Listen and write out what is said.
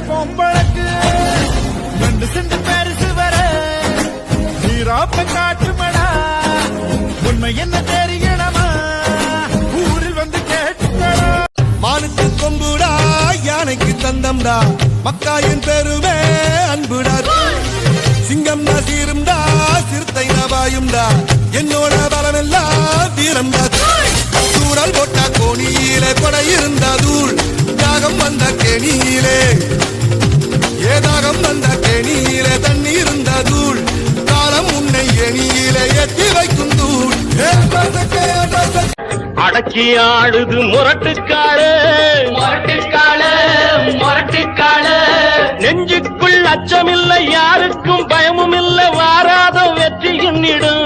பொம்பளக்கு 2 cent பரிசு வர நீராப்ப காட்டுமடா உண்மை என்ன தெரியணுமா ஊரில் வந்து கேட்டுக்கடா. மானுக்கு கொம்புடா யானைக்கு தந்தம்டா மக்காயின் பெருமே அன்புடா. சிங்கம் சீரும்டா சிறுத்தை நபாயும்டா என்னோட பலமெல்லாம் வீரம்டா. சூழல் போட்டா கோணியில கொடை இருந்தா தூள் தாகம் வந்த கேணியிலே ஏதாகம் வந்த கேணியிலே தண்ணி இருந்தா தூள் காலம் உன்னை எணியிலே எத்தி வைக்கும் தூள். அடக்கி ஆடுது முரட்டுக்காடு முரட்டுக்காடு முரட்டுக்காடு. நெஞ்சுக்குள் அச்சமில்லை யாருக்கும் பயமும் இல்லை வாராத வெற்றி எண்ணிடும்